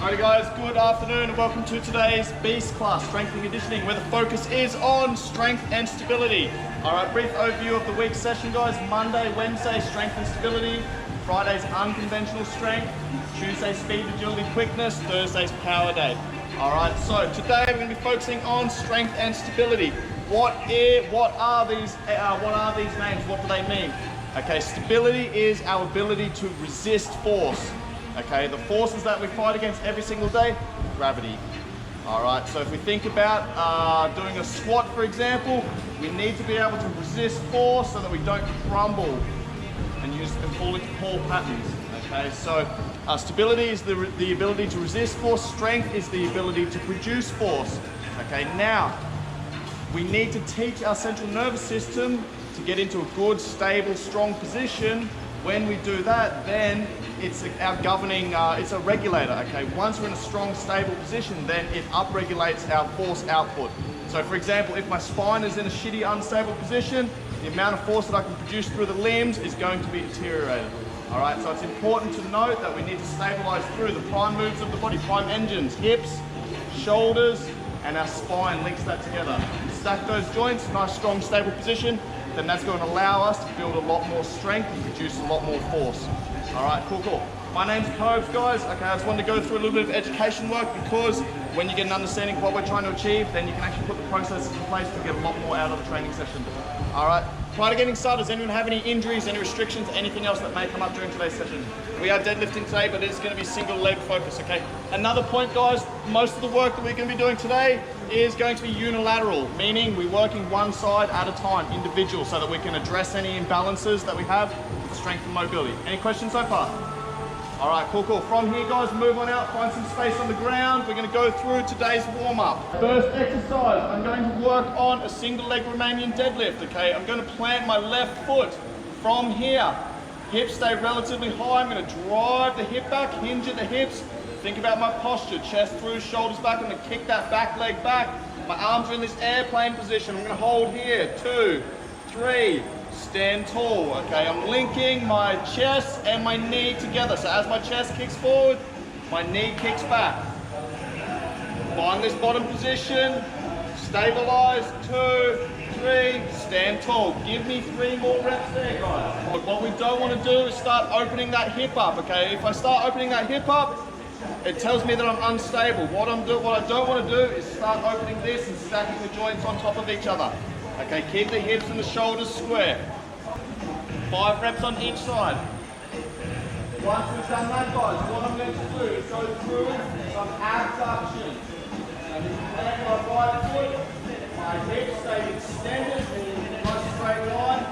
Alrighty guys, good afternoon and welcome to today's Beast class, strength and conditioning, where the focus is on strength and stability. Alright, brief overview of the week's session guys. Monday, Wednesday, strength and stability. Friday's unconventional strength. Tuesday, speed, agility, quickness. Thursday's power day. Alright, so today we're going to be focusing on strength and stability. What are these names? What do they mean? Okay, stability is our ability to resist force. Okay, the forces that we fight against every single day, gravity. All right, so if we think about doing a squat, for example, we need to be able to resist force so that we don't crumble and fall into poor patterns. Okay, so stability is the ability to resist force. Strength is the ability to produce force. Okay, now we need to teach our central nervous system to get into a good, stable, strong position. When we do that, then it's our governing, it's a regulator, okay? Once we're in a strong, stable position, then it upregulates our force output. So for example, if my spine is in a shitty, unstable position, the amount of force that I can produce through the limbs is going to be deteriorated. All right, so it's important to note that we need to stabilize through the prime moves of the body, prime engines, hips, shoulders, and our spine links that together. Stack those joints, nice, strong, stable position, then that's going to allow us to build a lot more strength and produce a lot more force. All right, cool. My name's Cobes, guys. Okay, I just wanted to go through a little bit of education work because when you get an understanding of what we're trying to achieve, then you can actually put the processes in place to get a lot more out of the training session. All right, prior to getting started, does anyone have any injuries, any restrictions, anything else that may come up during today's session? We are deadlifting today, but it is going to be single leg focus, okay? Another point, guys, most of the work that we're going to be doing today is going to be unilateral, meaning we're working one side at a time, individual, so that we can address any imbalances that we have with strength and mobility. Any questions so far? All right, cool. From here, guys, move on out, find some space on the ground. We're going to go through today's warm-up. First exercise, I'm going to work on a single leg Romanian deadlift, okay? I'm going to plant my left foot from here. Hips stay relatively high. I'm going to drive the hip back, hinge at the hips. Think about my posture, chest through, shoulders back. I'm going to kick that back leg back. My arms are in this airplane position. I'm going to hold here, 2, 3, stand tall. Okay, I'm linking my chest and my knee together. So as my chest kicks forward, my knee kicks back. Find this bottom position, stabilize, 2, 3, stand tall. Give me 3 more reps there, guys. But what we don't want to do is start opening that hip up, okay? If I start opening that hip up, it tells me that I'm unstable. What I don't want to do is start opening this and stacking the joints on top of each other. Okay, keep the hips and the shoulders square. 5 reps on each side. Once we've done that, guys, what I'm going to do is go through some abduction. So this is plant my right foot, my hips stay extended in a nice straight line.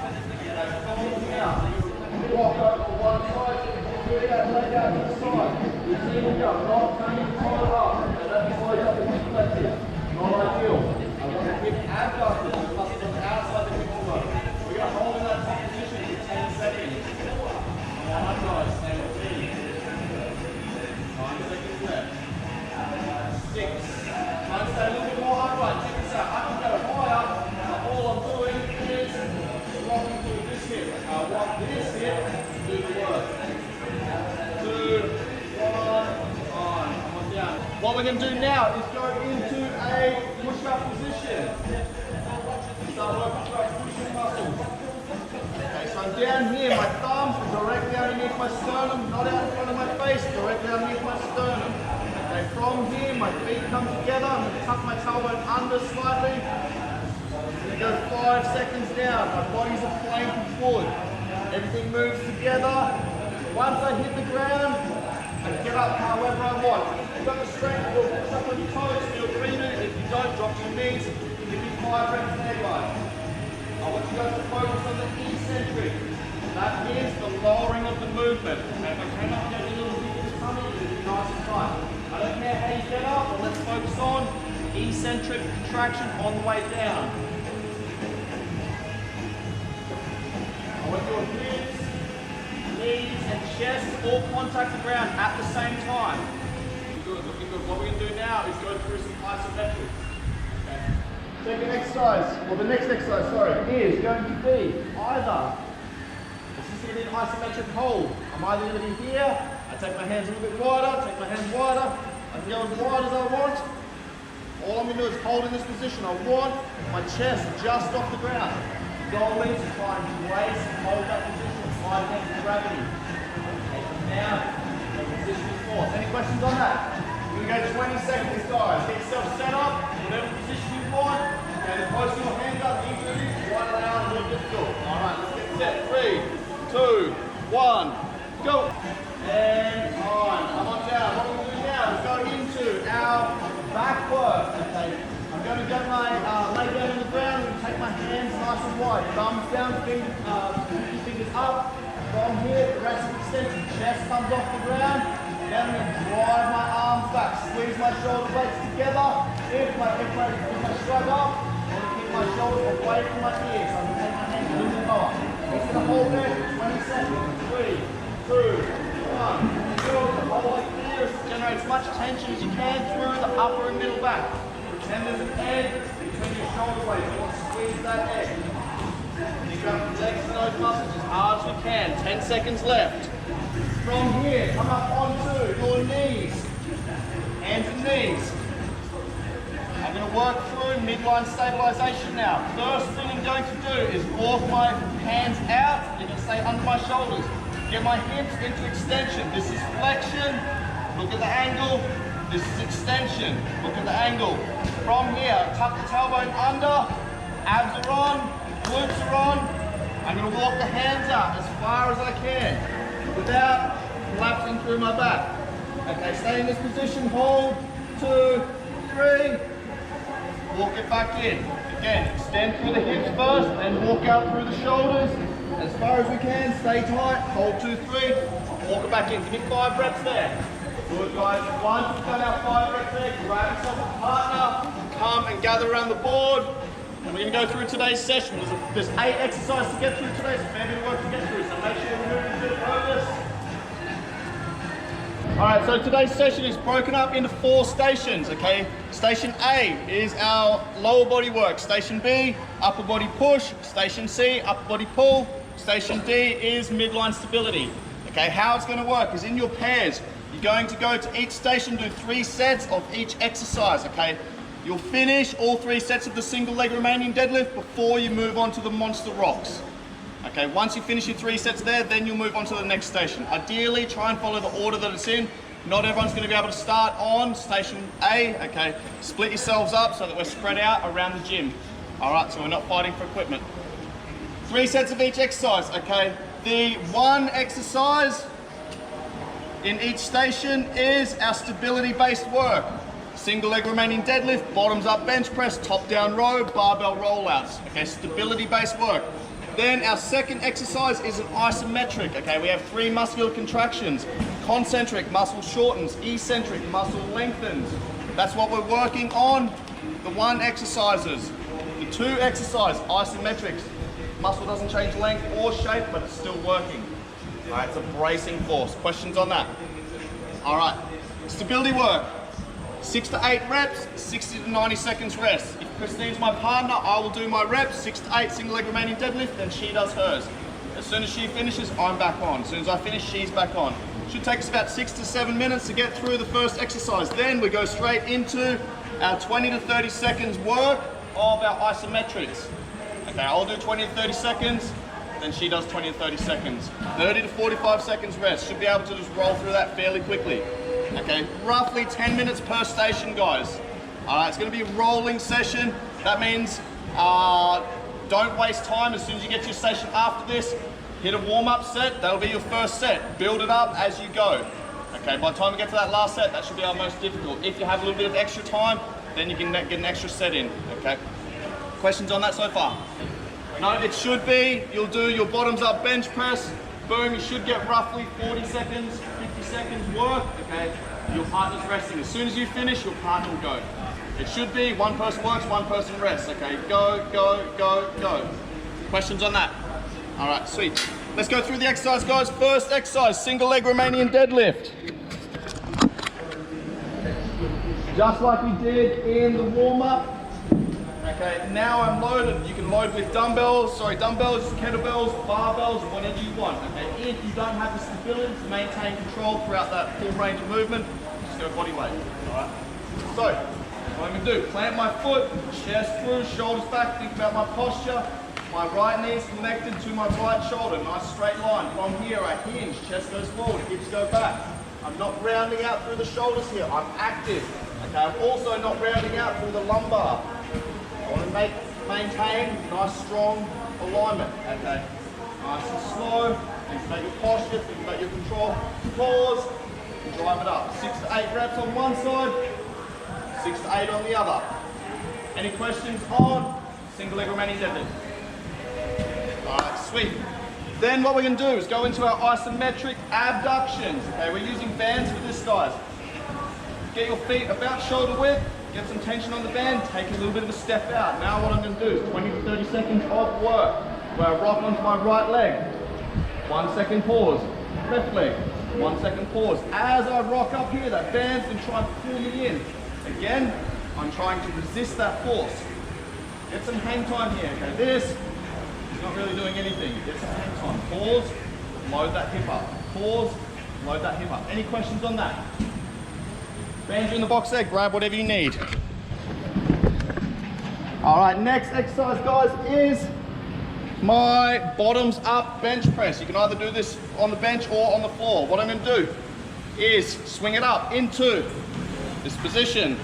From here, walk over to one side, do that leg out to the side. You see me go, not turning the collar up, and let me close up the hip flexor. Not ideal. I want the hip abducted, the muscles on the outside of the hip work. We're going to hold in that top position for 10 seconds. Come on, guys, stand with me. 9 seconds left. 6. Try to stay a little bit more upright. Check this out. I can go higher. All I'm doing is rocking through this hip. I want this hip to do the work. 2, 1, on. Come on down. What we're going to do now is go into a push-up position. Start working through our push-up muscles. Okay, so I'm down here. My thumbs are directly underneath my sternum, not out in front of my face, directly underneath my sternum. Okay, from here, my feet come together. I'm going to tuck my tailbone under slightly. I'm going to go 5 seconds down. My body's a plank forward. Everything moves together. Once I hit the ground, I get up however I want. If you've got the strength, you'll push up on your toes, feel free to. If you don't, drop to your knees. Give me 5 reps there, guys. I want you guys to focus on the eccentric. That is the lowering of the movement. And if I cannot get a little bit in the tummy, it'll be nice and tight. I don't care how you get up, but let's focus on eccentric contraction on the way down. I want your hips, knees and chest all contact the ground at the same time. Looking good. What we're going to do now is go through some isometrics. Okay. Second exercise, or the next exercise, sorry, is going to be either, this is going to be an isometric hold. I'm either going to be here, I take my hands a little bit wider, take my hands wider, go as wide as I want. All I'm going to do is hold in this position. I want my chest just off the ground. Goal is to try and brace and hold that position, fight against gravity. Okay, now, the position is force. Any questions on that? We're going to go 20 seconds, guys. Get yourself set up, whatever position you want. Okay, the closer your hands up, the easier it is. One down, a little difficult. Alright, let's get set. 3, 2, 1, go. And on. Come on down. What we're going to do now is go into our back work. Okay, I'm going to get my lay down on the ground and take my hands nice and wide. Thumbs down, fingers up. From here, the rest of the extension. Chest comes off the ground. Then I'm going to drive my arms back. Squeeze my shoulder blades together. If I shrug up, I'm going to keep my shoulders away from my ears. So I'm going to take my hands a little bit lower. Just going to hold there for 20 seconds. 3, 2, 1. Hold it here. Generate as much tension as you can through the upper and middle back. Then there's an edge between your shoulder blades. You want to squeeze that edge. You grab the legs and those muscles as hard as you can. 10 seconds left. From here, come up onto your knees. Hands and knees. I'm going to work through midline stabilization now. First thing I'm going to do is walk my hands out. You're going to stay under my shoulders. Get my hips into extension. This is flexion. Look at the angle. This is extension. Look at the angle. From here, tuck the tailbone under. Abs are on. Glutes are on. I'm going to walk the hands up as far as I can without collapsing through my back. Okay, stay in this position. Hold. 2, 3. Walk it back in. Again, extend through the hips first, then walk out through the shoulders. As far as we can, stay tight, hold 2, 3, walk it back in. Give me 5 reps there. Good guys, once we've done our 5 reps there, grab yourself a partner, come and gather around the board. And we're going to go through today's session. There's 8 exercises to get through today, so fair bit of work to get through, so make sure we're moving to the focus. Alright, so today's session is broken up into 4 stations, okay? Station A is our lower body work. Station B, upper body push. Station C, upper body pull. Station D is midline stability. Okay, how it's going to work is in your pairs. You're going to go to each station, do 3 sets of each exercise, okay? You'll finish all 3 sets of the single leg remaining deadlift before you move on to the monster rocks. Okay, once you finish your 3 sets there, then you'll move on to the next station. Ideally, try and follow the order that it's in. Not everyone's going to be able to start on station A, okay? Split yourselves up so that we're spread out around the gym. All right, so we're not fighting for equipment. 3 sets of each exercise, okay? The one exercise in each station is our stability-based work. Single leg remaining deadlift, bottoms up bench press, top down row, barbell rollouts. Okay, stability-based work. Then our second exercise is an isometric, okay? We have 3 muscular contractions. Concentric, muscle shortens. Eccentric, muscle lengthens. That's what we're working on. The 1 exercises. The 2 exercise, isometrics. Muscle doesn't change length or shape, but it's still working. All right, it's a bracing force. Questions on that? All right, stability work. 6 to 8 reps, 60 to 90 seconds rest. If Christine's my partner, I will do my reps, 6 to 8 single leg remaining deadlift, then she does hers. As soon as she finishes, I'm back on. As soon as I finish, she's back on. Should take us about 6 to 7 minutes to get through the first exercise. Then we go straight into our 20 to 30 seconds work of our isometrics. Okay, I'll do 20 to 30 seconds, then she does 20 to 30 seconds. 30 to 45 seconds rest. Should be able to just roll through that fairly quickly. Okay, roughly 10 minutes per station, guys. All right, it's gonna be a rolling session. That means don't waste time. As soon as you get to your station after this, hit a warm-up set. That'll be your first set. Build it up as you go. Okay, by the time we get to that last set, that should be our most difficult. If you have a little bit of extra time, then you can get an extra set in, okay? Questions on that so far? No, it should be, you'll do your bottoms up bench press. Boom, you should get roughly 40 seconds, 50 seconds work, okay? Your partner's resting. As soon as you finish, your partner will go. It should be 1 person works, 1 person rests, okay? Go, go, go, go. Questions on that? All right, sweet. Let's go through the exercise, guys. First exercise, single leg Romanian deadlift. Just like we did in the warm-up. Okay, now I'm loaded. You can load with dumbbells, kettlebells, barbells, whatever you want. Okay, if you don't have the stability to maintain control throughout that full range of movement, just go body weight. All right. So what I'm going to do, plant my foot, chest through, shoulders back, think about my posture. My right knee is connected to my right shoulder, nice straight line. From here I hinge, chest goes forward, hips go back. I'm not rounding out through the shoulders here, I'm active. Okay, I'm also not rounding out through the lumbar. I want to maintain nice strong alignment. Okay, nice and slow, think about your posture, think about your control. Pause, and drive it up. 6 to 8 reps on one side, 6 to 8 on the other. Any questions on single leg remaining deadlift? Alright, sweet. Then what we're going to do is go into our isometric abductions. Okay, we're using bands for this, guys. Get your feet about shoulder width, get some tension on the band, take a little bit of a step out. Now what I'm going to do is 20 to 30 seconds of work where I rock onto my right leg. 1 second pause. Left leg. 1 second pause. As I rock up here, that band's been trying to pull me in. Again, I'm trying to resist that force. Get some hang time here. Okay, this not really doing anything. Get some hang time. Pause, load that hip up. Pause, load that hip up. Any questions on that? Band you in the box there, grab whatever you need. All right, next exercise, guys, is my bottoms up bench press. You can either do this on the bench or on the floor. What I'm going to do is swing it up into this position.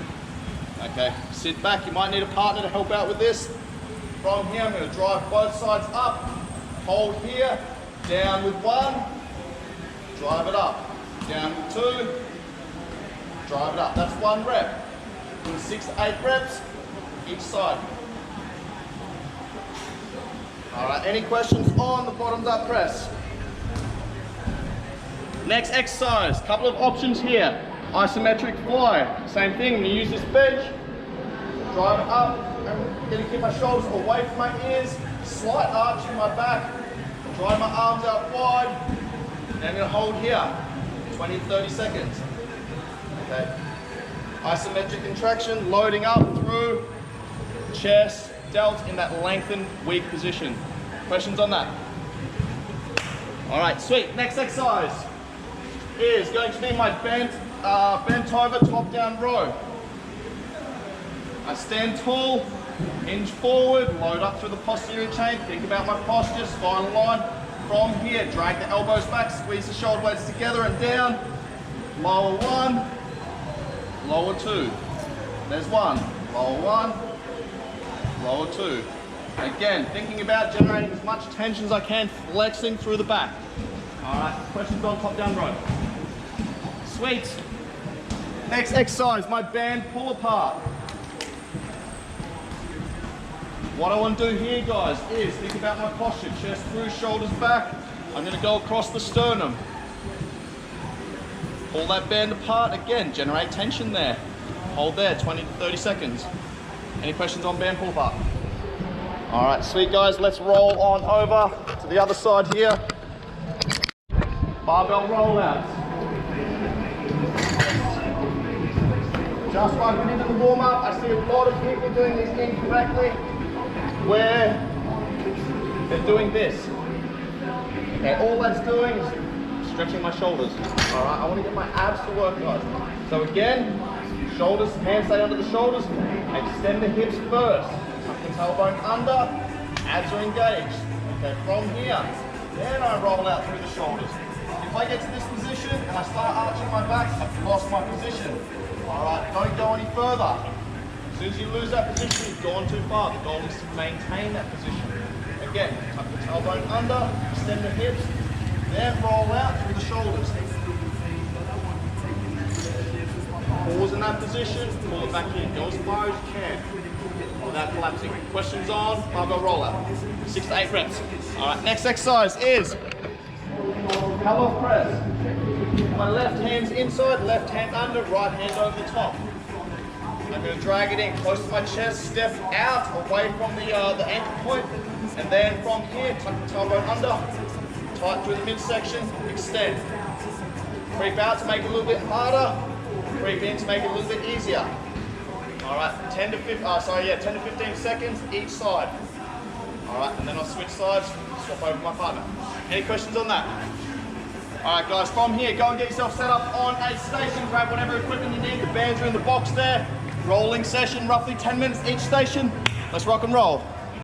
Okay, sit back. You might need a partner to help out with this. From here, I'm going to drive both sides up, hold here, down with 1, drive it up, down with 2, drive it up. That's 1 rep. Do 6 to 8 reps each side. All right, any questions on the bottoms up press? Next exercise, couple of options here. Isometric fly, same thing. I'm going to use this bench, drive it up. I'm going to keep my shoulders away from my ears, slight arch in my back, drive my arms out wide, and I'm going to hold here 20 to 30 seconds. Okay. Isometric contraction, loading up through chest, delts in that lengthened, weak position. Questions on that? All right, sweet. Next exercise is going to be my bent over top down row. I stand tall, hinge forward, load up through the posterior chain, think about my posture, spinal line. From here, drag the elbows back, squeeze the shoulder blades together and down. Lower 1, lower 2. There's 1, lower 1, lower 2. Again, thinking about generating as much tension as I can, flexing through the back. All right, questions on top down row? Sweet. Next exercise, my band pull apart. What I want to do here, guys, is think about my posture. Chest through, shoulders back. I'm going to go across the sternum. Pull that band apart. Again, generate tension there. Hold there, 20 to 30 seconds. Any questions on band pull apart? All right, sweet, guys. Let's roll on over to the other side here. Barbell rollouts. Just like we did in the warm-up, I see a lot of people doing this incorrectly, where they're doing this. Okay, all that's doing is stretching my shoulders. All right, I want to get my abs to work, guys. So again, shoulders, hands stay under the shoulders, extend the hips first. Tuck the tailbone under, abs are engaged. Okay, from here, then I roll out through the shoulders. If I get to this position and I start arching my back, I've lost my position. All right, don't go any further. As soon as you lose that position, you've gone too far. The goal is to maintain that position. Again, tuck the tailbone under, extend the hips, then roll out through the shoulders. Pause in that position, pull it back in. Go as far as you can without collapsing. Questions on barbell rollout. 6 to 8 reps. All right, next exercise is pull-off press. My left hand's inside, left hand under, right hand over the top. I'm going to drag it in close to my chest, step out away from the ankle point, and then from here, tuck the tailbone under, tight through the midsection, extend. Creep out to make it a little bit harder, creep in to make it a little bit easier. All right, 10 to 15 seconds each side. All right, and then I'll switch sides, swap over my partner. Any questions on that? All right, guys, from here, go and get yourself set up on a station. Grab whatever equipment you need. The bands are in the box there. Rolling session, roughly 10 minutes each station. Let's rock and roll.